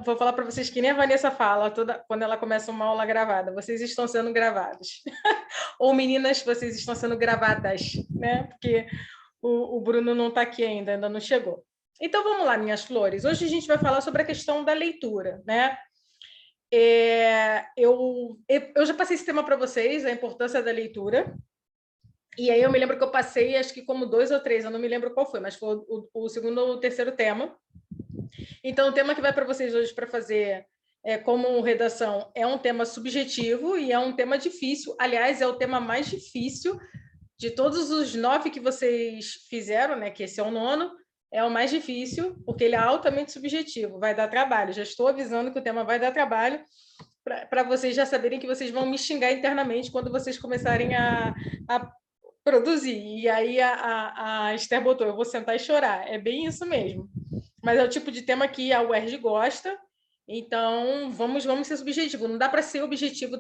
Vou falar para vocês que nem a Vanessa fala quando ela começa uma aula gravada. Vocês estão sendo gravados. Ou meninas, vocês estão sendo gravadas, né? Porque o Bruno não está aqui ainda não chegou. Então, vamos lá, minhas flores. Hoje a gente vai falar sobre a questão da leitura, né? Eu já passei esse tema para vocês, a importância da leitura. E aí eu me lembro que eu passei, acho que como 2 ou 3, eu não me lembro qual foi, mas foi o segundo ou o terceiro tema. Então, o tema que vai para vocês hoje para fazer como redação é um tema subjetivo e é um tema difícil. Aliás, é o tema mais difícil de todos os 9 que vocês fizeram, né? Que esse é o 9º, é o mais difícil, porque ele é altamente subjetivo, vai dar trabalho. Já estou avisando que o tema vai dar trabalho, para vocês já saberem que vocês vão me xingar internamente quando vocês começarem a produzir. E aí a Esther botou, eu vou sentar e chorar. É bem isso mesmo. Mas é o tipo de tema que a UERJ gosta, então vamos ser subjetivo. Não dá para ser objetivo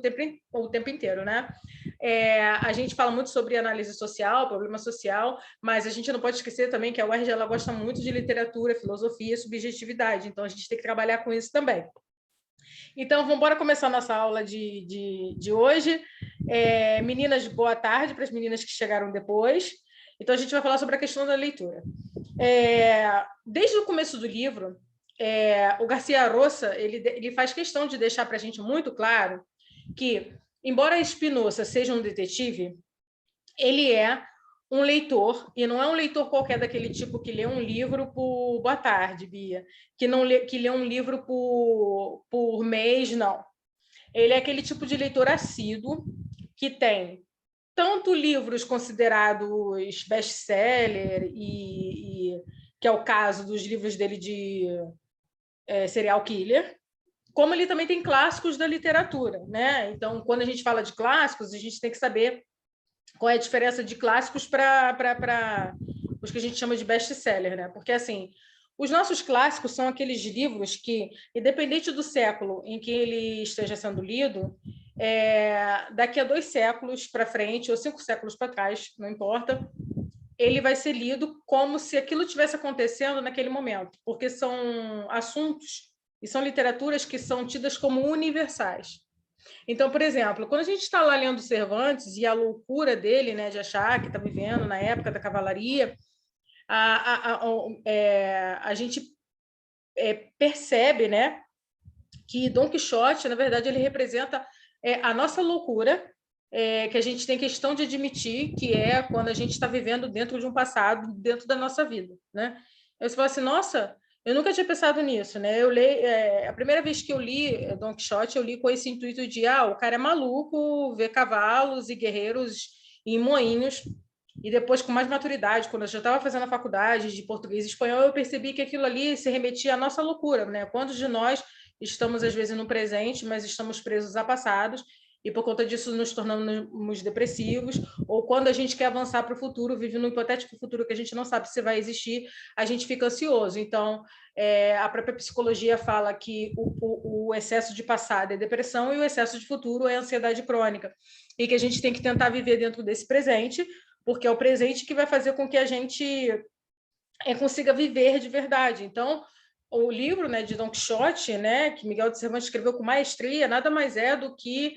o tempo inteiro, né? A gente fala muito sobre análise social, problema social, mas a gente não pode esquecer também que a UERJ ela gosta muito de literatura, filosofia, subjetividade, então a gente tem que trabalhar com isso também. Então, vamos embora começar a nossa aula de hoje. Meninas, boa tarde para as meninas que chegaram depois. Então, a gente vai falar sobre a questão da leitura. Desde o começo do livro, o Garcia Rosa ele faz questão de deixar para a gente muito claro que, embora Spinoza seja um detetive, ele é um leitor, e não é um leitor qualquer daquele tipo que lê um livro por... Boa tarde, Bia. Que lê um livro por mês, não. Ele é aquele tipo de leitor assíduo que tem tanto livros considerados best-seller, que é o caso dos livros dele de serial killer, como ele também tem clássicos da literatura, né? Então, quando a gente fala de clássicos, a gente tem que saber qual é a diferença de clássicos para os que a gente chama de best-seller, né? Porque, assim, os nossos clássicos são aqueles livros que, independente do século em que ele esteja sendo lido, daqui a 2 séculos para frente, ou 5 séculos para trás, não importa, ele vai ser lido como se aquilo tivesse acontecendo naquele momento, porque são assuntos e são literaturas que são tidas como universais. Então, por exemplo, quando a gente está lá lendo Cervantes e a loucura dele, né, de achar que está vivendo na época da cavalaria, a gente percebe, né, que Dom Quixote, na verdade, ele representa a nossa loucura, que a gente tem questão de admitir, que é quando a gente está vivendo dentro de um passado, dentro da nossa vida, né? Aí você fala assim, nossa, eu nunca tinha pensado nisso, né? A primeira vez que eu li Dom Quixote, eu li com esse intuito de, o cara é maluco, ver cavalos e guerreiros em moinhos. E depois, com mais maturidade, quando eu já estava fazendo a faculdade de português e espanhol, eu percebi que aquilo ali se remetia à nossa loucura, né? Quantos de nós estamos, às vezes, no presente, mas estamos presos a passados, e por conta disso nos tornamos depressivos, ou quando a gente quer avançar para o futuro, vive num hipotético futuro que a gente não sabe se vai existir, a gente fica ansioso. Então, a própria psicologia fala que o excesso de passado é depressão e o excesso de futuro é ansiedade crônica, e que a gente tem que tentar viver dentro desse presente, porque é o presente que vai fazer com que a gente consiga viver de verdade. Então, o livro, né, de Dom Quixote, né, que Miguel de Cervantes escreveu com maestria, nada mais é do que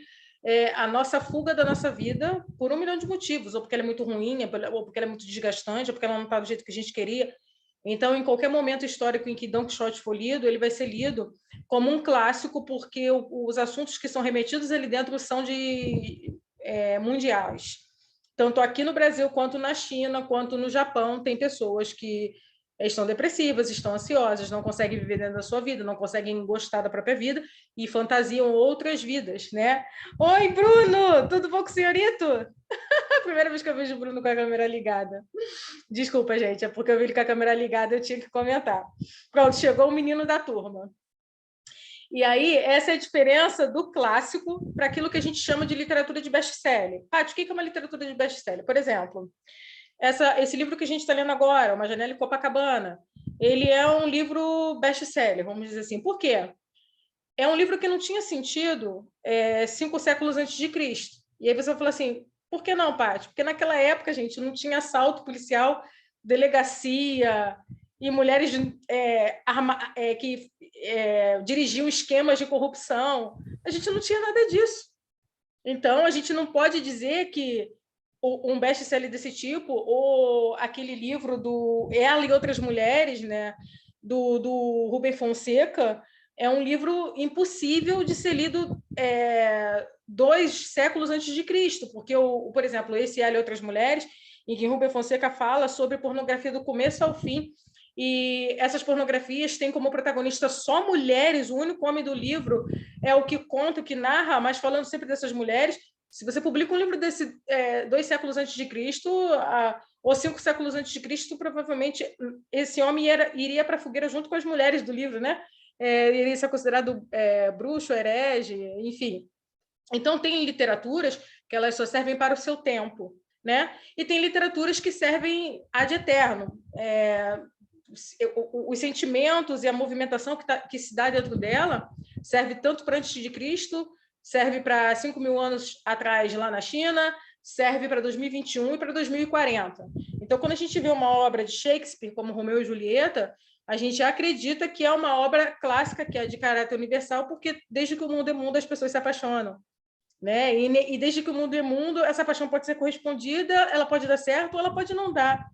a nossa fuga da nossa vida por 1 milhão de motivos, ou porque ela é muito ruim, ou porque ela é muito desgastante, ou porque ela não está do jeito que a gente queria. Então, em qualquer momento histórico em que Dom Quixote for lido, ele vai ser lido como um clássico, porque os assuntos que são remetidos ali dentro são mundiais. Tanto aqui no Brasil, quanto na China, quanto no Japão, tem pessoas que estão depressivas, estão ansiosas, não conseguem viver dentro da sua vida, não conseguem gostar da própria vida e fantasiam outras vidas, né? Oi, Bruno! Tudo bom com o senhorito? A primeira vez que eu vejo o Bruno com a câmera ligada. Desculpa, gente, é porque eu vi ele com a câmera ligada, eu tinha que comentar. Pronto, chegou o menino da turma. E aí, essa é a diferença do clássico para aquilo que a gente chama de literatura de best-seller. Paty, o que é uma literatura de best-seller? Por exemplo, esse livro que a gente está lendo agora, Uma Janela em Copacabana, ele é um livro best-seller, vamos dizer assim. Por quê? É um livro que não tinha sentido 5 séculos antes de Cristo. E aí você vai falar assim, por que não, Paty? Porque naquela época, gente, não tinha assalto policial, delegacia, e mulheres que dirigiam esquemas de corrupção. A gente não tinha nada disso. Então, a gente não pode dizer que um best-seller desse tipo, ou aquele livro do Ela e Outras Mulheres, né, do Rubem Fonseca, é um livro impossível de ser lido 2 séculos antes de Cristo, porque, por exemplo, esse Ela e Outras Mulheres, em que Rubem Fonseca fala sobre pornografia do começo ao fim, e essas pornografias têm como protagonista só mulheres, o único homem do livro é o que conta, o que narra, mas falando sempre dessas mulheres. Se você publica um livro desse 2 séculos antes de Cristo, ou 5 séculos antes de Cristo, provavelmente esse homem iria para a fogueira junto com as mulheres do livro, né? Iria ser considerado bruxo, herege, enfim. Então, tem literaturas que elas só servem para o seu tempo, né? E tem literaturas que servem ad eterno. Os sentimentos e a movimentação que se dá dentro dela serve tanto para antes de Cristo, serve para 5.000 anos atrás lá na China, serve para 2021 e para 2040. Então, quando a gente vê uma obra de Shakespeare, como Romeu e Julieta, a gente acredita que é uma obra clássica, que é de caráter universal, porque desde que o mundo é mundo, as pessoas se apaixonam. Né? E desde que o mundo é mundo, essa paixão pode ser correspondida, ela pode dar certo ou ela pode não dar.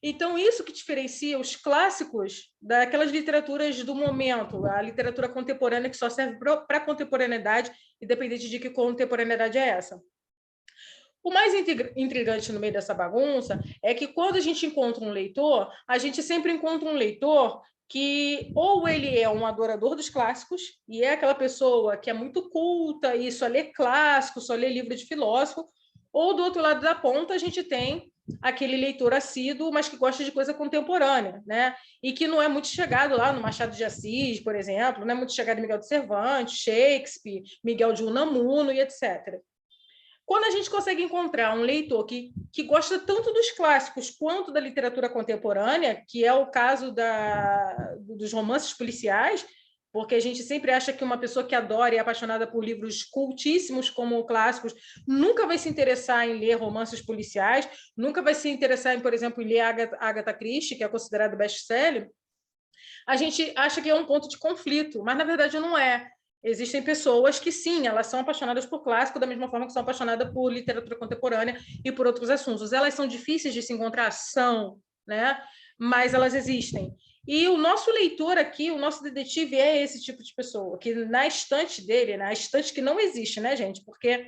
Então, isso que diferencia os clássicos daquelas literaturas do momento, a literatura contemporânea que só serve para a contemporaneidade, independente de que contemporaneidade é essa. O mais intrigante no meio dessa bagunça é que quando a gente encontra um leitor, a gente sempre encontra um leitor que ou ele é um adorador dos clássicos e é aquela pessoa que é muito culta e só lê clássico, só lê livro de filósofo, ou do outro lado da ponta a gente tem aquele leitor assíduo, mas que gosta de coisa contemporânea, né? E que não é muito chegado lá no Machado de Assis, por exemplo, não é muito chegado em Miguel de Cervantes, Shakespeare, Miguel de Unamuno e etc. Quando a gente consegue encontrar um leitor que gosta tanto dos clássicos quanto da literatura contemporânea, que é o caso dos romances policiais, porque a gente sempre acha que uma pessoa que adora e é apaixonada por livros cultíssimos como clássicos nunca vai se interessar em ler romances policiais, nunca vai se interessar, por exemplo, em ler Agatha Christie, que é considerado best-seller, a gente acha que é um ponto de conflito, mas na verdade não é. Existem pessoas que, sim, elas são apaixonadas por clássico da mesma forma que são apaixonadas por literatura contemporânea e por outros assuntos. Elas são difíceis de se encontrar, são, né? Mas elas existem. E o nosso leitor aqui, o nosso detetive é esse tipo de pessoa, que na estante dele, na estante que não existe, né, gente? Porque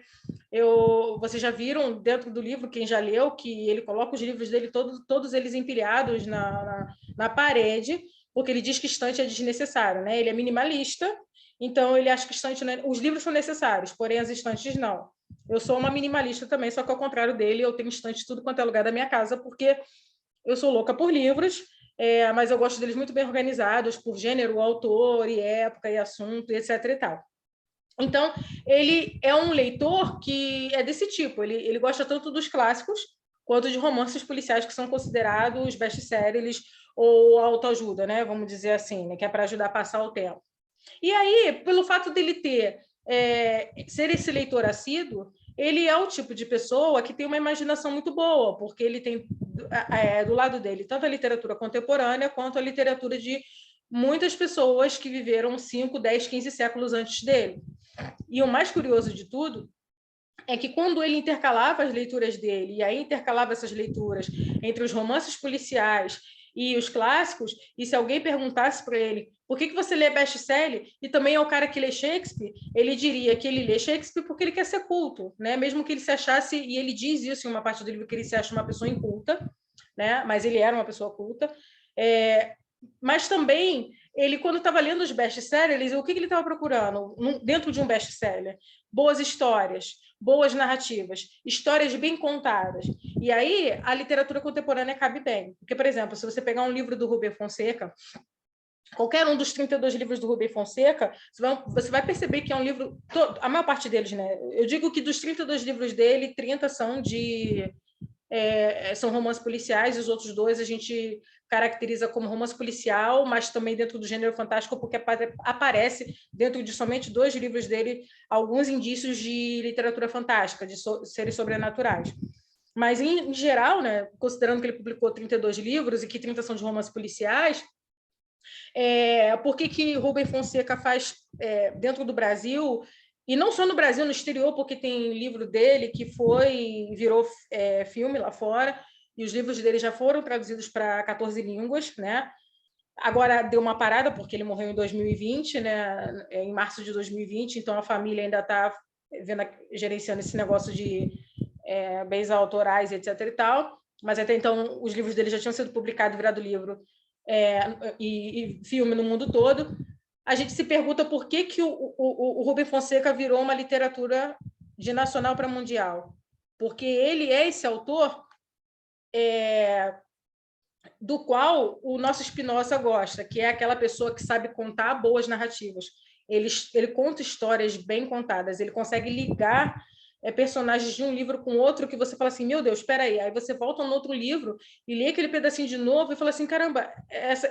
vocês já viram dentro do livro, quem já leu, que ele coloca os livros dele todos eles empilhados na parede, porque ele diz que estante é desnecessário, né? Ele é minimalista, então ele acha que estante os livros são necessários, porém as estantes não. Eu sou uma minimalista também, só que ao contrário dele, eu tenho estante tudo quanto é lugar da minha casa, porque eu sou louca por livros, mas eu gosto deles muito bem organizados, por gênero, autor, e época, e assunto, e etc. e tal. Então, ele é um leitor que é desse tipo, ele gosta tanto dos clássicos quanto de romances policiais que são considerados best-sellers ou autoajuda, né? Vamos dizer assim, né? Que é para ajudar a passar o tempo. E aí, pelo fato dele ser esse leitor assíduo, ele é o tipo de pessoa que tem uma imaginação muito boa, porque ele tem do lado dele tanto a literatura contemporânea quanto a literatura de muitas pessoas que viveram 5, 10, 15 séculos antes dele. E o mais curioso de tudo é que quando ele intercalava as leituras dele, e aí intercalava essas leituras entre os romances policiais e os clássicos, e se alguém perguntasse para ele por que você lê best-seller e também é o cara que lê Shakespeare, ele diria que ele lê Shakespeare porque ele quer ser culto, né? Mesmo que ele se achasse, e ele diz isso em uma parte do livro, que ele se acha uma pessoa inculta, né? Mas ele era uma pessoa culta. Mas também, ele, quando estava lendo os best-sellers, o que ele estava procurando dentro de um best-seller? Boas histórias, boas narrativas, histórias bem contadas. E aí, a literatura contemporânea cabe bem. Porque, por exemplo, se você pegar um livro do Rubem Fonseca, qualquer um dos 32 livros do Rubem Fonseca, você vai perceber que é um livro... A maior parte deles, né? Eu digo que dos 32 livros dele, 30 são são romances policiais, e os outros 2 a gente caracteriza como romance policial, mas também dentro do gênero fantástico, porque aparece dentro de somente 2 livros dele alguns indícios de literatura fantástica, de seres sobrenaturais. Mas, em geral, né, considerando que ele publicou 32 livros e que 30 são de romances policiais, por que Rubem Fonseca faz dentro do Brasil, e não só no Brasil, no exterior, porque tem livro dele que virou filme lá fora, e os livros dele já foram traduzidos para 14 línguas, né? Agora deu uma parada, porque ele morreu em 2020, né? Em março de 2020, então a família ainda está gerenciando esse negócio de bens autorais, etc. e tal, mas até então os livros dele já tinham sido publicados, virado livro, e filme no mundo todo. A gente se pergunta por que o Rubem Fonseca virou uma literatura de nacional para mundial. Porque ele é esse autor do qual o nosso Spinoza gosta, que é aquela pessoa que sabe contar boas narrativas. Ele conta histórias bem contadas, ele consegue ligar personagens de um livro com outro que você fala assim, meu Deus, espera aí. Aí você volta no outro livro e lê aquele pedacinho de novo e fala assim, caramba,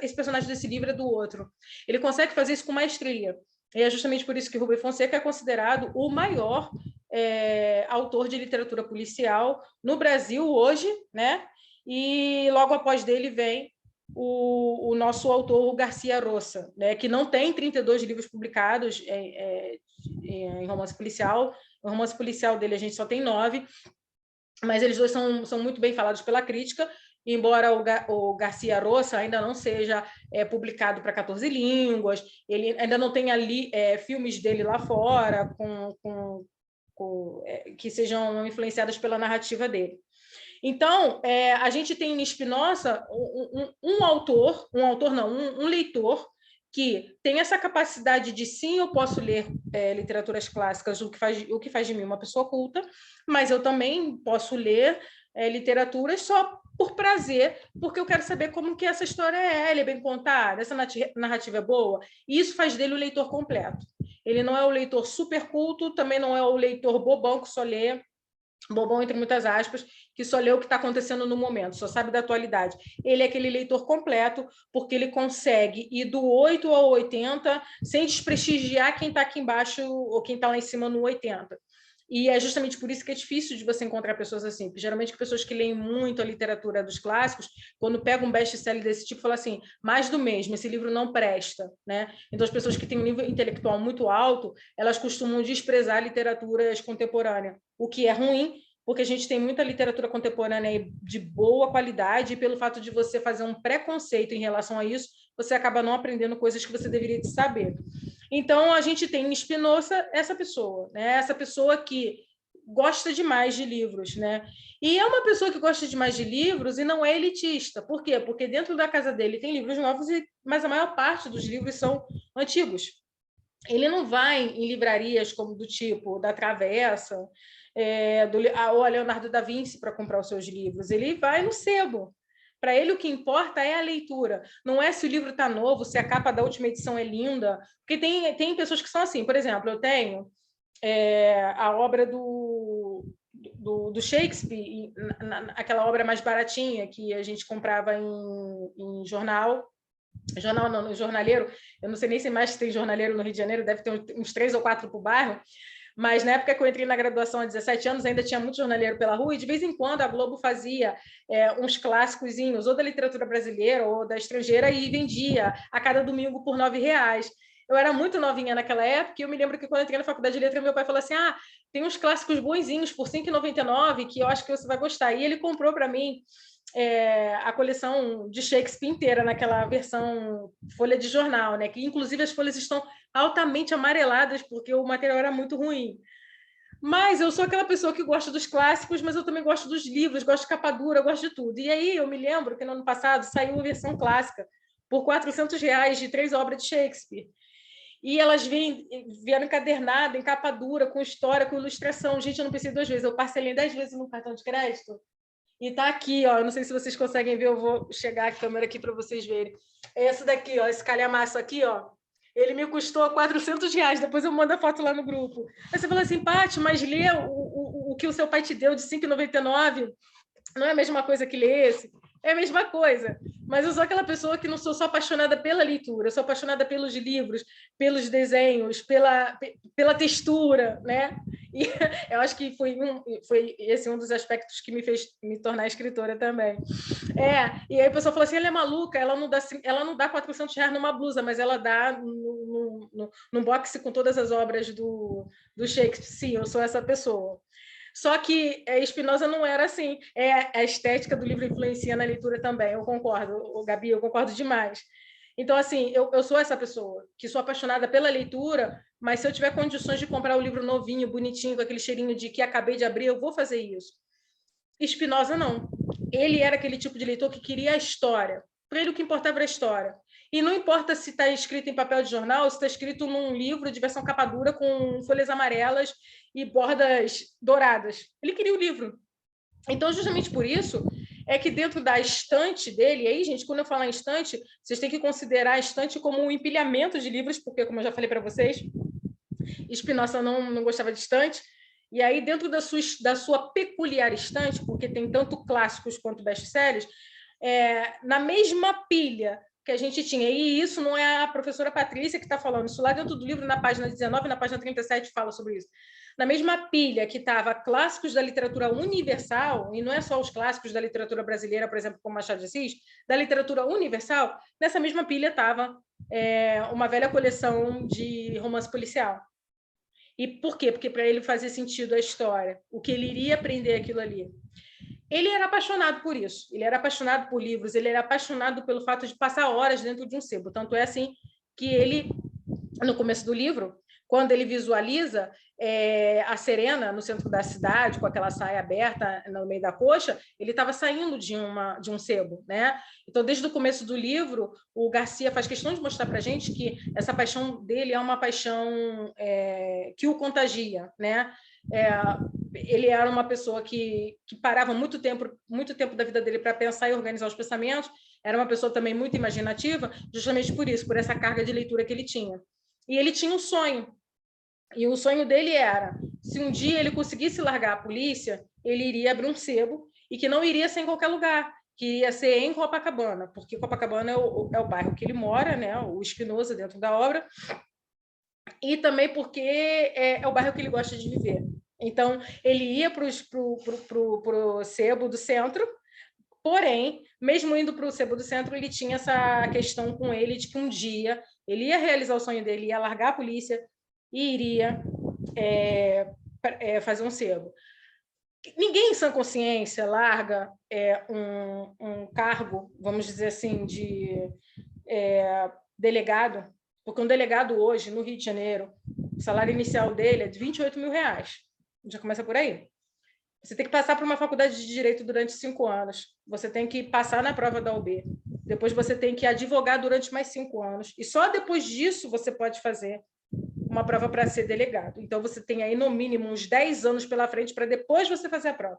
esse personagem desse livro é do outro. Ele consegue fazer isso com maestria. E é justamente por isso que Rubem Fonseca é considerado o maior autor de literatura policial no Brasil hoje, né? E logo após dele vem o nosso autor, o Garcia Rosa, né? Que não tem 32 livros publicados em romance policial. O romance policial dele a gente só tem 9, mas eles dois são muito bem falados pela crítica, embora o Garcia Rosa ainda não seja publicado para 14 línguas, ele ainda não tem ali filmes dele lá fora que sejam influenciados pela narrativa dele. Então, a gente tem em Spinoza um leitor que tem essa capacidade de, sim, eu posso ler literaturas clássicas, o que faz de mim uma pessoa culta, mas eu também posso ler literaturas só por prazer, porque eu quero saber como que essa história ela é bem contada, essa narrativa é boa, e isso faz dele o leitor completo. Ele não é o leitor super culto, também não é o leitor bobão que só lê, bobão entre muitas aspas, que só lê o que está acontecendo no momento, só sabe da atualidade. Ele é aquele leitor completo, porque ele consegue ir do 8 ao 80 sem desprestigiar quem está aqui embaixo ou quem está lá em cima no 80. E é justamente por isso que é difícil de você encontrar pessoas assim, porque geralmente pessoas que leem muito a literatura dos clássicos, quando pegam um best-seller desse tipo, falam assim, mais do mesmo, esse livro não presta, né? Então as pessoas que têm um nível intelectual muito alto, elas costumam desprezar a literatura contemporânea, o que é ruim, porque a gente tem muita literatura contemporânea de boa qualidade, e pelo fato de você fazer um preconceito em relação a isso, você acaba não aprendendo coisas que você deveria saber. Então, a gente tem em Spinoza essa pessoa, né? Essa pessoa que gosta demais de livros, né? E é uma pessoa que gosta demais de livros e não é elitista. Por quê? Porque dentro da casa dele tem livros novos, mas a maior parte dos livros são antigos. Ele não vai em livrarias como do tipo da Travessa, ou a Leonardo da Vinci para comprar os seus livros. Ele vai no sebo. Para ele, o que importa é a leitura. Não é se o livro está novo, se a capa da última edição é linda. Porque tem pessoas que são assim. Por exemplo, eu tenho a obra do Shakespeare, aquela obra mais baratinha que a gente comprava em jornal. Jornal não, no jornaleiro. Eu não sei nem se mais tem jornaleiro no Rio de Janeiro, deve ter uns 3 ou 4 por bairro. Mas na época que eu entrei na graduação há 17 anos, ainda tinha muito jornaleiro pela rua, e de vez em quando a Globo fazia uns clássicozinhos, ou da literatura brasileira ou da estrangeira, e vendia a cada domingo por R$9. Eu era muito novinha naquela época, e eu me lembro que quando eu entrei na faculdade de letras, meu pai falou assim, tem uns clássicos bonzinhos por R$5,99 que eu acho que você vai gostar. E ele comprou para mim a coleção de Shakespeare inteira, naquela versão folha de jornal, né? Que inclusive as folhas estão altamente amareladas, porque o material era muito ruim. Mas eu sou aquela pessoa que gosta dos clássicos, mas eu também gosto dos livros, gosto de capa dura, gosto de tudo. E aí eu me lembro que no ano passado saiu a versão clássica por R$400 de 3 obras de Shakespeare. E elas vieram encadernadas, em capa dura, com história, com ilustração. Gente, eu não pensei 2 vezes, eu parcelei 10 vezes no cartão de crédito. E tá aqui, ó. Eu não sei se vocês conseguem ver, eu vou chegar a câmera aqui para vocês verem. Esse daqui, ó, esse calhamaço aqui, ó. Ele me custou R$400. Depois eu mando a foto lá no grupo. Aí você fala assim, Paty, mas lê o que o seu pai te deu de R$5,99 não é a mesma coisa que ler esse? É a mesma coisa. Mas eu sou aquela pessoa que não sou só apaixonada pela leitura, eu sou apaixonada pelos livros, pelos desenhos, pela textura, né? E eu acho que foi esse um dos aspectos que me fez me tornar escritora também. E aí a pessoa falou assim, ela é maluca, ela não dá R$ 400 numa blusa, mas ela dá num boxe com todas as obras do Shakespeare. Sim, eu sou essa pessoa. Só que Spinoza não era assim. A estética do livro influencia na leitura também, eu concordo, Gabi, eu concordo demais. Então, assim, eu sou essa pessoa que sou apaixonada pela leitura, mas se eu tiver condições de comprar o livro novinho, bonitinho, com aquele cheirinho de que acabei de abrir, eu vou fazer isso. Spinoza não. Ele era aquele tipo de leitor que queria a história. Para ele o que importava era a história. E não importa se está escrito em papel de jornal, se está escrito num livro de versão capa dura com folhas amarelas e bordas douradas. Ele queria o livro. Então, justamente por isso, é que dentro da estante dele, e aí, gente, quando eu falar em estante, vocês têm que considerar a estante como um empilhamento de livros, porque, como eu já falei para vocês, Spinoza não gostava de estante. E aí, dentro da sua peculiar estante, porque tem tanto clássicos quanto best-sellers, na mesma pilha que a gente tinha, e isso não é a professora Patrícia que está falando, isso lá dentro do livro, na página 19, na página 37, fala sobre isso. Na mesma pilha que estava clássicos da literatura universal, e não é só os clássicos da literatura brasileira, por exemplo, como Machado de Assis, da literatura universal, nessa mesma pilha estava uma velha coleção de romance policial. E por quê? Porque para ele fazia sentido a história, o que ele iria aprender aquilo ali. Ele era apaixonado por isso, ele era apaixonado por livros, ele era apaixonado pelo fato de passar horas dentro de um sebo. Tanto é assim que ele, no começo do livro, quando ele visualiza a Serena no centro da cidade, com aquela saia aberta no meio da coxa, ele estava saindo de um sebo, né? Então, desde o começo do livro, o Garcia faz questão de mostrar para a gente que essa paixão dele é uma paixão que o contagia, né? Ele era uma pessoa que parava muito tempo da vida dele para pensar e organizar os pensamentos, era uma pessoa também muito imaginativa, justamente por isso, por essa carga de leitura que ele tinha. E ele tinha um sonho, e o sonho dele era, se um dia ele conseguisse largar a polícia, ele iria abrir um sebo, e que não iria ser em qualquer lugar, que ia ser em Copacabana, porque Copacabana é o bairro que ele mora, né, o Spinoza dentro da obra, e também porque é o bairro que ele gosta de viver. Então, ele ia para o sebo do centro, porém, mesmo indo para o sebo do centro, ele tinha essa questão com ele de que um dia ele ia realizar o sonho dele, ia largar a polícia e iria fazer um sebo. Ninguém em sã consciência larga um cargo, vamos dizer assim, de delegado, porque um delegado hoje, no Rio de Janeiro, o salário inicial dele é de R$28 mil. Já começa por aí. Você tem que passar por uma faculdade de Direito durante 5 anos. Você tem que passar na prova da OAB. Depois você tem que advogar durante mais 5 anos. E só depois disso você pode fazer uma prova para ser delegado. Então, você tem aí, no mínimo, uns 10 anos pela frente para depois você fazer a prova.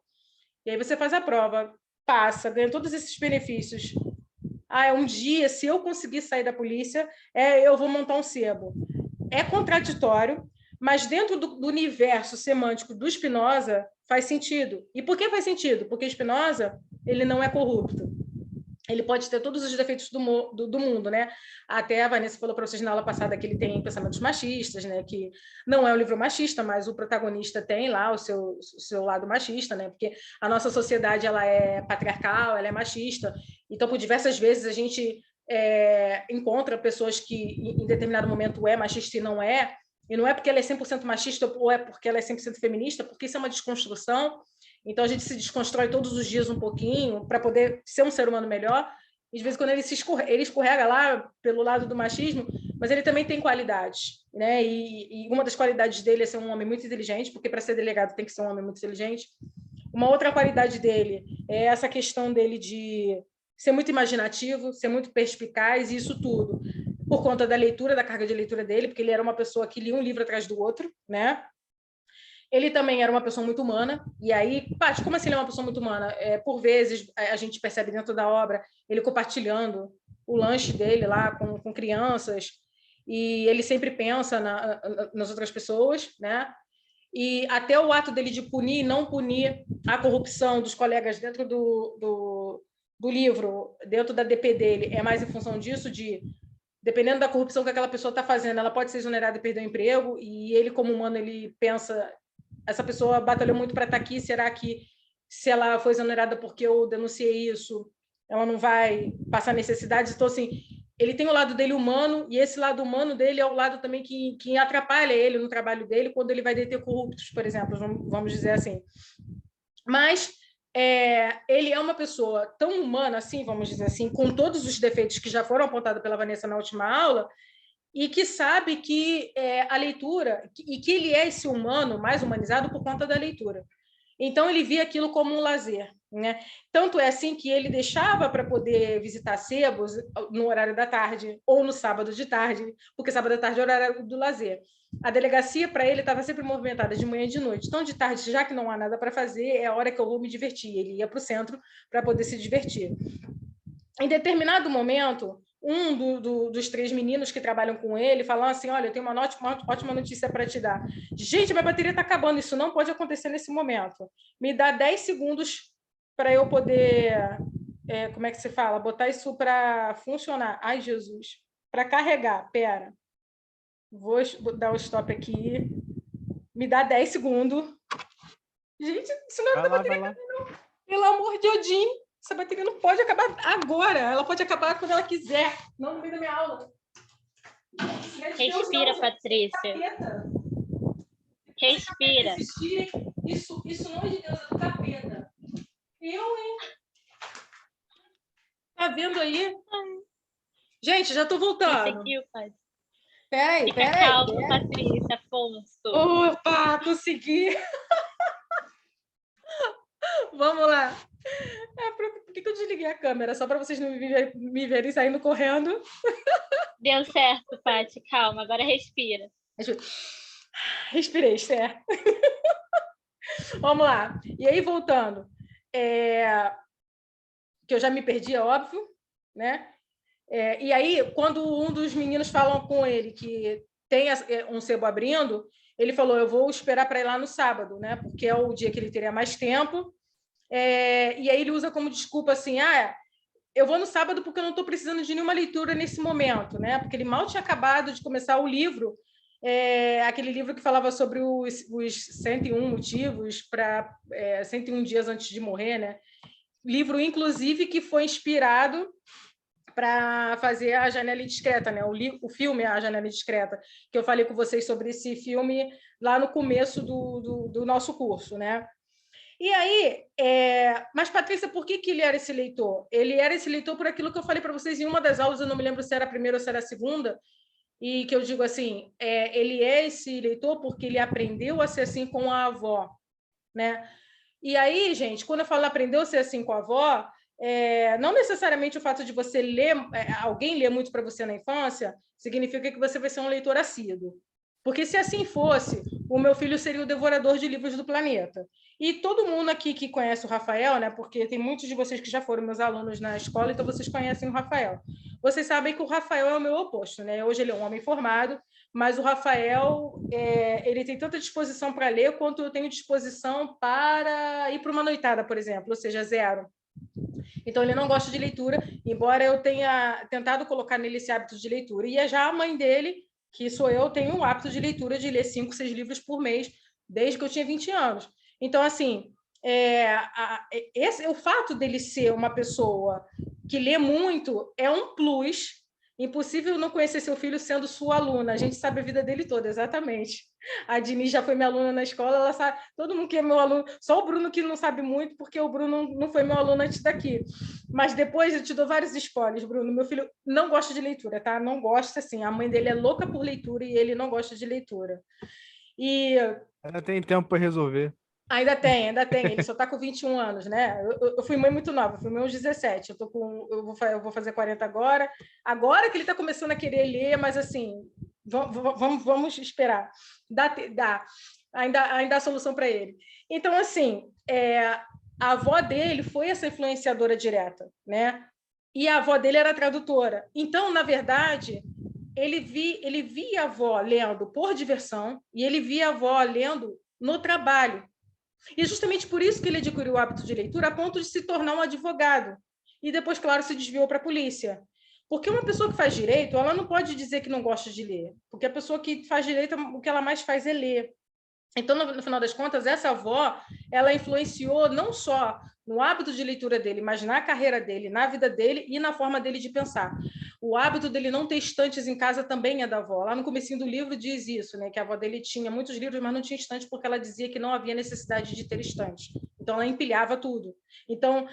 E aí você faz a prova, passa, ganha todos esses benefícios. Um dia, se eu conseguir sair da polícia, eu vou montar um sebo. É contraditório, mas dentro do universo semântico do Spinoza faz sentido. E por que faz sentido? Porque Spinoza, ele não é corrupto. Ele pode ter todos os defeitos do mundo, né? Até a Vanessa falou para vocês na aula passada que ele tem pensamentos machistas, né? Que não é um livro machista, mas o protagonista tem lá o seu lado machista, né? Porque a nossa sociedade ela é patriarcal, ela é machista. Então, por diversas vezes a gente encontra pessoas que em determinado momento é machista e não é. E não é porque ela é 100% machista ou é porque ela é 100% feminista, porque isso é uma desconstrução. Então, a gente se desconstrói todos os dias um pouquinho para poder ser um ser humano melhor. E, de vez em quando, ele escorrega lá pelo lado do machismo, mas ele também tem qualidades, né? E uma das qualidades dele é ser um homem muito inteligente, porque para ser delegado tem que ser um homem muito inteligente. Uma outra qualidade dele é essa questão dele de ser muito imaginativo, ser muito perspicaz, e isso tudo por conta da leitura, da carga de leitura dele, porque ele era uma pessoa que lia um livro atrás do outro, né? Ele também era uma pessoa muito humana, e aí, Paty, como assim ele é uma pessoa muito humana? Por vezes, a gente percebe dentro da obra ele compartilhando o lanche dele lá com crianças, e ele sempre pensa nas outras pessoas, né? E até o ato dele de punir e não punir a corrupção dos colegas dentro do livro, dentro da DP dele, é mais em função disso, dependendo da corrupção que aquela pessoa está fazendo, ela pode ser exonerada e perder o emprego, e ele, como humano, ele pensa, essa pessoa batalhou muito para estar aqui, será que se ela foi exonerada porque eu denunciei isso, ela não vai passar necessidades? Então, assim, ele tem o lado dele humano, e esse lado humano dele é o lado também que atrapalha ele no trabalho dele, quando ele vai deter corruptos, por exemplo, vamos dizer assim. Mas ele é uma pessoa tão humana, assim, vamos dizer assim, com todos os defeitos que já foram apontados pela Vanessa na última aula, e que sabe que a leitura, e que ele é esse humano mais humanizado por conta da leitura. Então, ele via aquilo como um lazer, né? Tanto é assim que ele deixava para poder visitar sebos no horário da tarde ou no sábado de tarde, porque sábado à tarde é o horário do lazer. A delegacia, para ele, estava sempre movimentada de manhã e de noite. Então, de tarde, já que não há nada para fazer, é a hora que eu vou me divertir. Ele ia para o centro para poder se divertir. Em determinado momento, dos 3 meninos que trabalham com ele falou assim: olha, eu tenho uma ótima notícia para te dar. Gente, minha bateria está acabando, isso não pode acontecer nesse momento. Me dá 10 segundos para eu poder, como é que se fala? Botar isso para funcionar. Ai, Jesus. Para carregar, pera. Vou dar o stop aqui. Me dá 10 segundos. Gente, isso não é da bateria, não. Pelo amor de Odin. Essa bateria não pode acabar agora. Ela pode acabar quando ela quiser. Não no meio da minha aula. Respira, Deus, Patrícia. Respira. Isso não é de Deus, é do capeta. Eu, hein? Tá vendo aí? Gente, já tô voltando. Peraí. Calma, Patrícia, Afonso. Opa, consegui. Vamos lá. Por que eu desliguei a câmera? Só para vocês não me verem saindo correndo. Deu certo, Paty. Calma, agora respira. Respirei, certo. Vamos lá. E aí, voltando. Que eu já me perdi, é óbvio, né? E aí, quando um dos meninos falam com ele que tem um sebo abrindo, ele falou: eu vou esperar para ir lá no sábado, né? Porque é o dia que ele teria mais tempo. E aí ele usa como desculpa assim: eu vou no sábado porque eu não estou precisando de nenhuma leitura nesse momento, né? Porque ele mal tinha acabado de começar o livro, aquele livro que falava sobre os 101 motivos para 101 dias antes de morrer, né? Livro, inclusive, que foi inspirado para fazer A Janela Indiscreta, né? O filme A Janela Indiscreta, que eu falei com vocês sobre esse filme lá no começo do nosso curso, né? E aí, mas Patrícia, por que ele era esse leitor? Ele era esse leitor por aquilo que eu falei para vocês em uma das aulas, eu não me lembro se era a primeira ou se era a segunda, e que eu digo assim, ele é esse leitor porque ele aprendeu a ser assim com a avó, né? E aí, gente, quando eu falo aprendeu a ser assim com a avó, não necessariamente o fato de você ler, alguém ler muito para você na infância, significa que você vai ser um leitor assíduo. Porque se assim fosse, o meu filho seria o devorador de livros do planeta. E todo mundo aqui que conhece o Rafael, né? Porque tem muitos de vocês que já foram meus alunos na escola, então vocês conhecem o Rafael. Vocês sabem que o Rafael é o meu oposto, né? Hoje ele é um homem formado, mas o Rafael, ele tem tanta disposição para ler quanto eu tenho disposição para ir para uma noitada, por exemplo, ou seja, 0. Então, ele não gosta de leitura, embora eu tenha tentado colocar nele esse hábito de leitura. E já a mãe dele, que sou eu, tem um hábito de leitura de ler 5, 6 livros por mês, desde que eu tinha 20 anos. Então, assim, o fato dele ser uma pessoa que lê muito é um plus. Impossível não conhecer seu filho sendo sua aluna. A gente sabe a vida dele toda, exatamente. A Dini já foi minha aluna na escola, ela sabe, todo mundo que é meu aluno, só o Bruno que não sabe muito, porque o Bruno não foi meu aluno antes daqui. Mas depois eu te dou vários spoilers, Bruno. Meu filho não gosta de leitura, tá? Não gosta, assim. A mãe dele é louca por leitura e ele não gosta de leitura. E ainda tem tempo para resolver. Ainda tem. Ele só está com 21 anos, né? Eu fui mãe muito nova, fui mãe aos 17. Eu vou fazer 40 agora. Agora que ele está começando a querer ler, mas assim, vamos esperar. Ainda há solução para ele. Então, assim, a avó dele foi essa influenciadora direta, né? E a avó dele era tradutora. Então, na verdade, ele via a avó lendo por diversão e ele via a avó lendo no trabalho. E é justamente por isso que ele adquiriu o hábito de leitura a ponto de se tornar um advogado. e depois, claro, se desviou para a polícia. Porque uma pessoa que faz direito, ela não pode dizer que não gosta de ler, porque a pessoa que faz direito, o que ela mais faz é ler. Então, no final das contas, essa avó, ela influenciou não só no hábito de leitura dele, mas na carreira dele, na vida dele e na forma dele de pensar. O hábito dele não ter estantes em casa também é da avó. Lá no comecinho do livro diz isso, né? Que a avó dele tinha muitos livros, mas não tinha estante porque ela dizia que não havia necessidade de ter estante. Então, ela empilhava tudo. Então,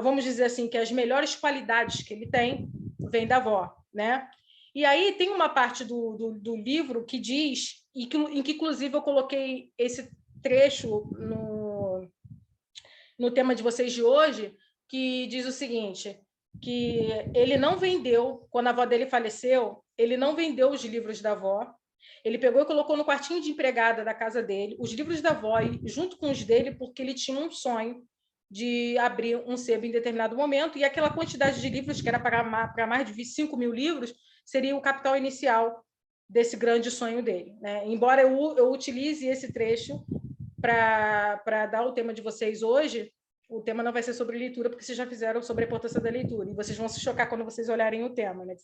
vamos dizer assim, que as melhores qualidades que ele tem vêm da avó, né? E aí tem uma parte do livro que diz, em que inclusive eu coloquei esse trecho no tema de vocês de hoje, que diz o seguinte, que ele não vendeu, quando a avó dele faleceu, ele não vendeu os livros da avó, ele pegou e colocou no quartinho de empregada da casa dele os livros da avó, junto com os dele, porque ele tinha um sonho de abrir um sebo em determinado momento, e aquela quantidade de livros, que era para mais de 5 mil livros, seria o capital inicial desse grande sonho dele, né? Embora eu utilize esse trecho para dar o tema de vocês hoje, o tema não vai ser sobre leitura, porque vocês já fizeram sobre a importância da leitura, e vocês vão se chocar quando vocês olharem o tema, né?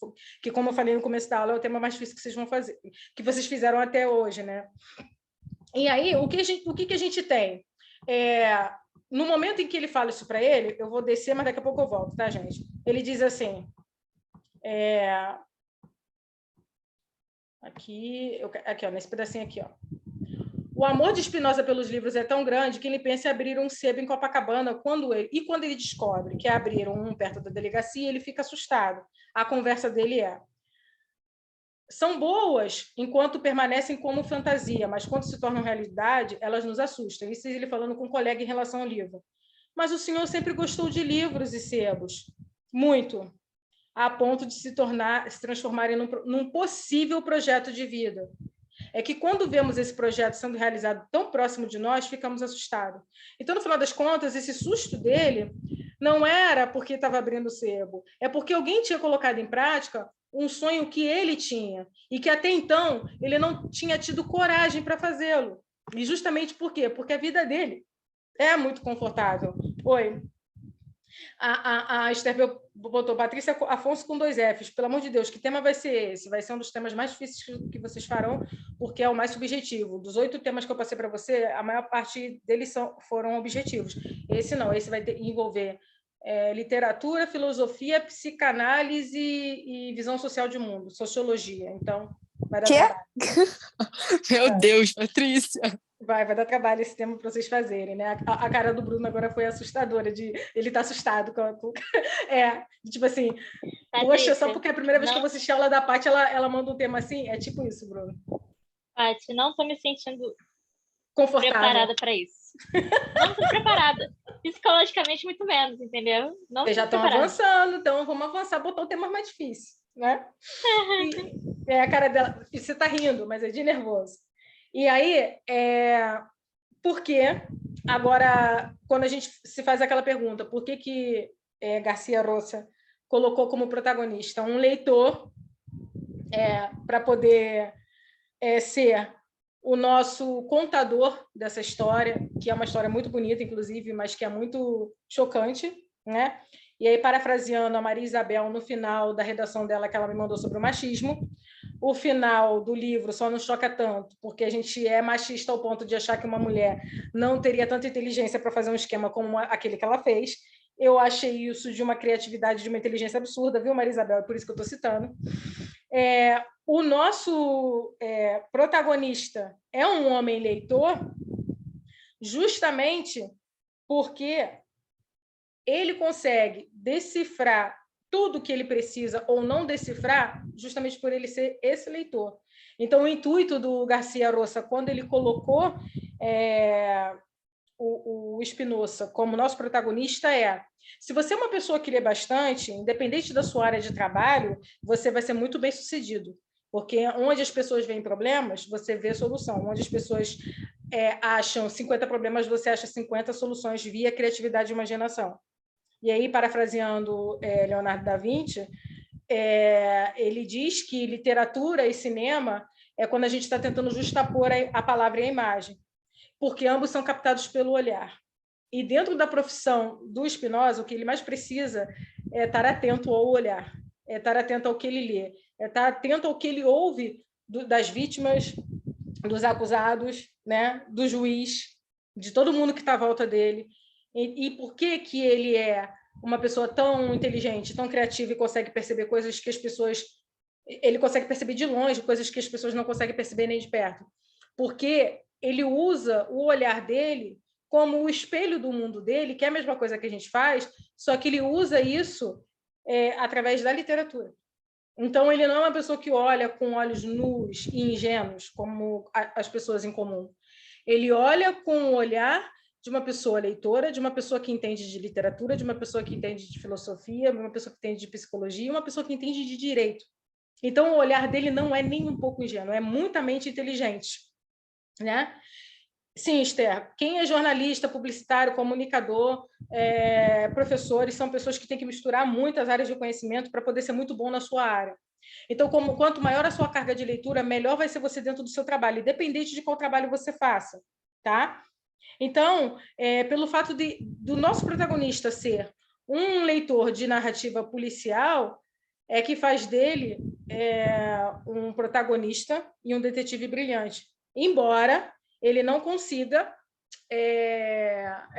Que, como eu falei no começo da aula, é o tema mais difícil que vocês vão fazer, que vocês fizeram até hoje, né? E aí, o que a gente tem? No momento em que ele fala isso para ele, eu vou descer, mas daqui a pouco eu volto, tá, gente? Ele diz assim, aqui, ó, nesse pedacinho aqui, ó. O amor de Spinoza pelos livros é tão grande que ele pensa em abrir um sebo em Copacabana quando ele descobre que abriram um perto da delegacia, ele fica assustado. A conversa dele são boas enquanto permanecem como fantasia, mas quando se tornam realidade, elas nos assustam. Isso ele falando com um colega em relação ao livro. Mas o senhor sempre gostou de livros e sebos. Muito. A ponto de se transformarem num possível projeto de vida. É que quando vemos esse projeto sendo realizado tão próximo de nós, ficamos assustados. Então, no final das contas, esse susto dele não era porque estava abrindo o sebo, é porque alguém tinha colocado em prática um sonho que ele tinha, e que até então ele não tinha tido coragem para fazê-lo. E justamente por quê? Porque a vida dele é muito confortável. Oi. A Esther botou Patrícia Afonso com 2 Fs. Pelo amor de Deus, que tema vai ser esse? Vai ser um dos temas mais difíceis que vocês farão, porque é o mais subjetivo. Dos 8 temas que eu passei para você, a maior parte deles foram objetivos. Esse não, esse vai envolver literatura, filosofia, psicanálise e visão social de mundo, sociologia. Então, vai dar trabalho. Meu Deus, Patrícia! Vai dar trabalho esse tema para vocês fazerem, né? A cara do Bruno agora foi assustadora, ele tá assustado com tipo assim, poxa, só porque é a primeira vez que eu vou assistir a aula da Paty, ela manda um tema assim, é tipo isso, Bruno. Paty, não tô me sentindo confortável, preparada para isso. Não tô preparada. Psicologicamente, muito menos, entendeu? Não vocês já estão avançando, então vamos avançar, botar um tema mais difícil, né? E a cara dela, e você tá rindo, mas é de nervoso. E aí, por que, agora, quando a gente se faz aquela pergunta, por que Garcia Rosa colocou como protagonista um leitor para poder ser o nosso contador dessa história, que é uma história muito bonita, inclusive, mas que é muito chocante, né? E aí, parafraseando a Maria Isabel, no final da redação dela, que ela me mandou sobre o machismo, o final do livro só nos choca tanto, porque a gente é machista ao ponto de achar que uma mulher não teria tanta inteligência para fazer um esquema como aquele que ela fez. Eu achei isso de uma criatividade, de uma inteligência absurda, viu, Maria Isabel? É por isso que eu estou citando. O nosso protagonista é um homem leitor, justamente porque ele consegue decifrar tudo que ele precisa ou não decifrar, justamente por ele ser esse leitor. Então, o intuito do Garcia Rosa, quando ele colocou o Spinoza como nosso protagonista, se você é uma pessoa que lê bastante, independente da sua área de trabalho, você vai ser muito bem sucedido, porque onde as pessoas veem problemas, você vê solução. Onde as pessoas acham 50 problemas, você acha 50 soluções via criatividade e imaginação. E aí, parafraseando Leonardo da Vinci, ele diz que literatura e cinema é quando a gente está tentando justapor a palavra e a imagem, porque ambos são captados pelo olhar. E dentro da profissão do Spinoza, o que ele mais precisa é estar atento ao olhar, é estar atento ao que ele lê, é estar atento ao que ele ouve das vítimas, dos acusados, né, do juiz, de todo mundo que está à volta dele. E por que ele é uma pessoa tão inteligente, tão criativa e consegue perceber coisas que as pessoas... Ele consegue perceber de longe coisas que as pessoas não conseguem perceber nem de perto. Porque ele usa o olhar dele como o espelho do mundo dele, que é a mesma coisa que a gente faz, só que ele usa isso através da literatura. Então, ele não é uma pessoa que olha com olhos nus e ingênuos, como as pessoas em comum. Ele olha com o olhar de uma pessoa leitora, de uma pessoa que entende de literatura, de uma pessoa que entende de filosofia, de uma pessoa que entende de psicologia e uma pessoa que entende de direito. Então, o olhar dele não é nem um pouco ingênuo, é muitamente inteligente, né? Sim, Esther, quem é jornalista, publicitário, comunicador, professores, são pessoas que têm que misturar muitas áreas de conhecimento para poder ser muito bom na sua área. Então, quanto maior a sua carga de leitura, melhor vai ser você dentro do seu trabalho, independente de qual trabalho você faça, tá? Então, pelo fato do nosso protagonista ser um leitor de narrativa policial, é que faz dele um protagonista e um detetive brilhante, embora ele não consiga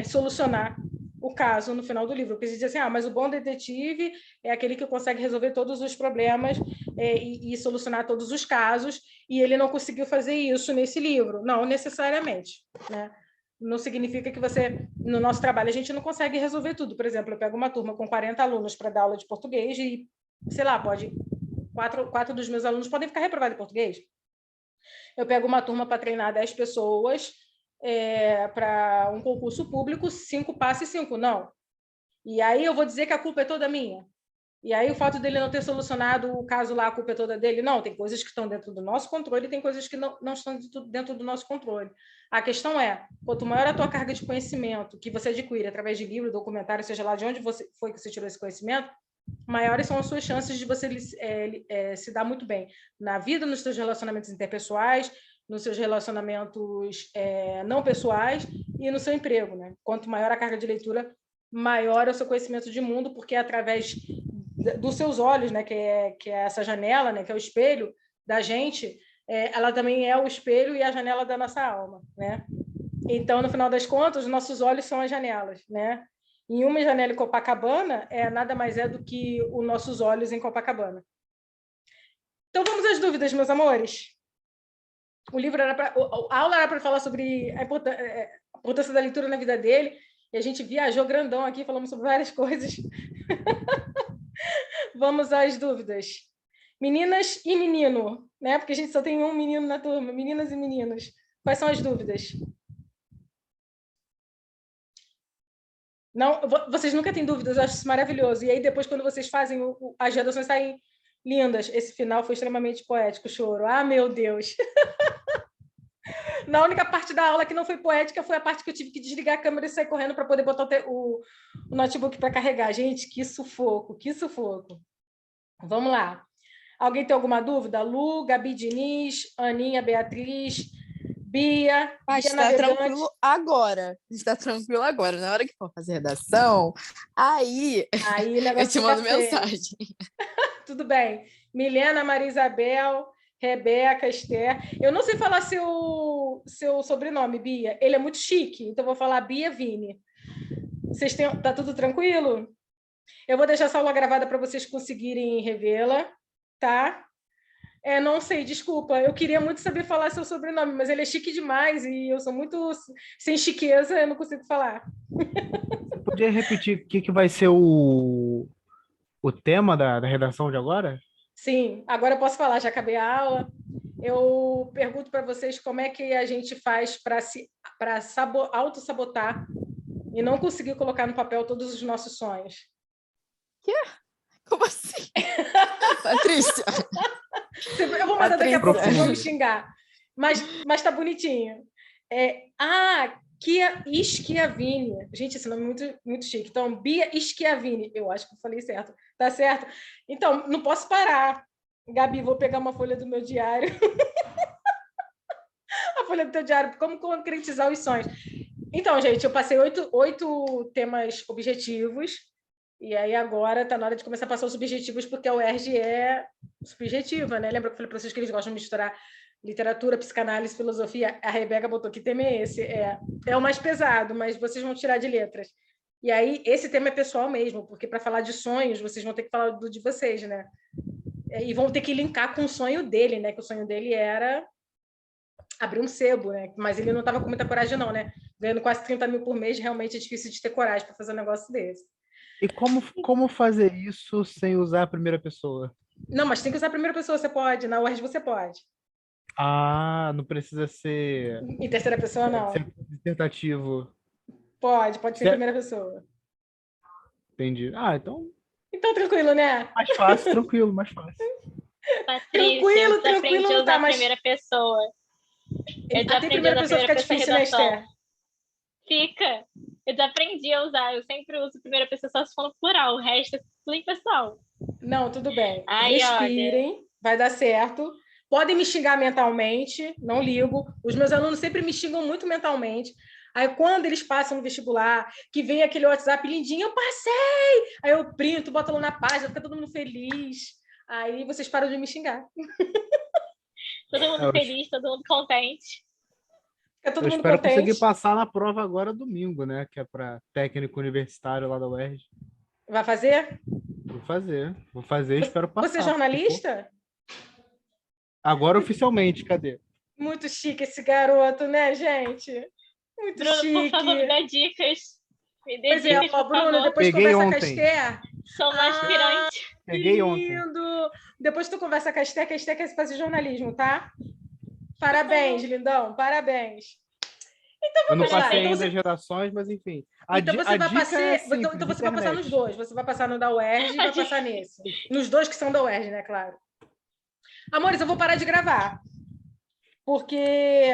solucionar o caso no final do livro, porque ele diz assim, mas o bom detetive é aquele que consegue resolver todos os problemas e solucionar todos os casos, e ele não conseguiu fazer isso nesse livro. Não necessariamente, né? Não significa que no nosso trabalho, a gente não consegue resolver tudo. Por exemplo, eu pego uma turma com 40 alunos para dar aula de português e, sei lá, quatro dos meus alunos podem ficar reprovados em português. Eu pego uma turma para treinar 10 pessoas para um concurso público, 5 passam e 5 não. E aí eu vou dizer que a culpa é toda minha. E aí o fato dele não ter solucionado o caso lá, a culpa é toda dele. Não, tem coisas que estão dentro do nosso controle e tem coisas que não estão dentro do nosso controle. A questão é, quanto maior a tua carga de conhecimento que você adquire através de livro, documentário, seja lá de onde foi que você tirou esse conhecimento, maiores são as suas chances de você se dar muito bem na vida, nos seus relacionamentos interpessoais, nos seus relacionamentos não pessoais e no seu emprego, né? Quanto maior a carga de leitura, maior é o seu conhecimento de mundo, porque é através dos seus olhos, né, que é essa janela, né, que é o espelho da gente, ela também é o espelho e a janela da nossa alma, né? Então, no final das contas, os nossos olhos são as janelas, né? E uma janela em Copacabana nada mais é do que os nossos olhos em Copacabana. Então, vamos às dúvidas, meus amores. A aula era para falar sobre a importância da leitura na vida dele, e a gente viajou grandão aqui, falamos sobre várias coisas. Vamos às dúvidas. Meninas e menino, né? Porque a gente só tem um menino na turma, meninas e meninos. Quais são as dúvidas? Não, vocês nunca têm dúvidas, eu acho isso maravilhoso. E aí, depois, quando vocês fazem, as redações saem lindas. Esse final foi extremamente poético, choro. Ah, meu Deus! Na única parte da aula que não foi poética foi a parte que eu tive que desligar a câmera e sair correndo para poder botar o notebook para carregar. Gente, que sufoco, que sufoco. Vamos lá. Alguém tem alguma dúvida? Lu, Gabi Diniz, Aninha, Beatriz, Bia. Mas está tranquilo agora. Está tranquilo agora. Na hora que for fazer redação, aí eu te mando mensagem. Tudo bem. Milena, Maria Isabel, Rebeca, Esther. Eu não sei falar seu sobrenome, Bia. Ele é muito chique, então vou falar Bia Vini. Tá tudo tranquilo? Eu vou deixar essa aula gravada para vocês conseguirem revê-la, tá? Não sei, desculpa. Eu queria muito saber falar seu sobrenome, mas ele é chique demais e eu sou muito sem chiqueza, eu não consigo falar. Você podia repetir o que vai ser o tema da redação de agora? Sim, agora eu posso falar, já acabei a aula. Eu pergunto para vocês como é que a gente faz para auto-sabotar e não conseguir colocar no papel todos os nossos sonhos. Quê? Como assim? Patrícia! Eu vou mandar daqui a pouco, vocês vão me xingar. Mas tá bonitinho. Schiavini. Gente, esse nome é muito, muito chique. Então, Bia Schiavini. Eu acho que eu falei certo. Tá certo? Então, não posso parar. Gabi, vou pegar uma folha do meu diário. A folha do teu diário. Como concretizar os sonhos. Então, gente, eu passei 8 temas objetivos, e aí agora está na hora de começar a passar os subjetivos, porque a UERJ é subjetiva, né? Lembra que eu falei para vocês que eles gostam de misturar literatura, psicanálise, filosofia? A Rebeca botou que tema é esse? É o mais pesado, mas vocês vão tirar de letras. E aí, esse tema é pessoal mesmo, porque para falar de sonhos, vocês vão ter que falar do de vocês, né? E vão ter que linkar com o sonho dele, né? Que o sonho dele era abrir um sebo, né? Mas ele não estava com muita coragem, não, né? Ganhando quase 30 mil por mês, realmente é difícil de ter coragem para fazer um negócio desse. E como fazer isso sem usar a primeira pessoa? Não, mas tem que usar a primeira pessoa, você pode. Na UERJ você pode. Ah, não precisa ser... Em terceira pessoa, não. Ser dissertativo. Pode ser em primeira pessoa. Entendi. Ah, então... Então, tranquilo, né? Mais fácil, tranquilo, mais fácil. Tranquilo, não tá, mas... primeira pessoa. Eu já aprendi primeira pessoa fica difícil, né, Esther? Fica. Eu já aprendi a usar. Eu sempre uso primeira pessoa só se for no plural. O resto é tudo em pessoal. Não, tudo bem. Respirem, vai dar certo. Podem me xingar mentalmente, não ligo. Os meus alunos sempre me xingam muito mentalmente. Aí, quando eles passam no vestibular, que vem aquele WhatsApp lindinho, eu passei! Aí eu printo, boto lá na página, fica todo mundo feliz. Aí vocês param de me xingar. Todo mundo feliz, todo mundo contente. Eu espero conseguir passar na prova agora domingo, né? Que é para técnico universitário lá da UERJ. Vai fazer? Vou fazer, espero passar. Você é jornalista? Agora oficialmente, cadê? Muito chique esse garoto, né, gente? Muito Bruno, chique. por favor, me dá dicas. Me dê Pois dicas, ó, Bruno, depois Peguei conversa ontem. com a Esther. Sou uma aspirante. Peguei ontem. Lindo! Depois tu conversa com a Esther, que a Esther quer fazer jornalismo, tá? Parabéns, lindão, parabéns. Então eu não vamos lá. passei Então ainda as redações, mas enfim. Então você vai passar. Simples, Então você vai passar nos dois. Você vai passar no da UERJ e vai passar nesse. Nos dois que são da UERJ, né, claro. Amores, eu vou parar de gravar. Porque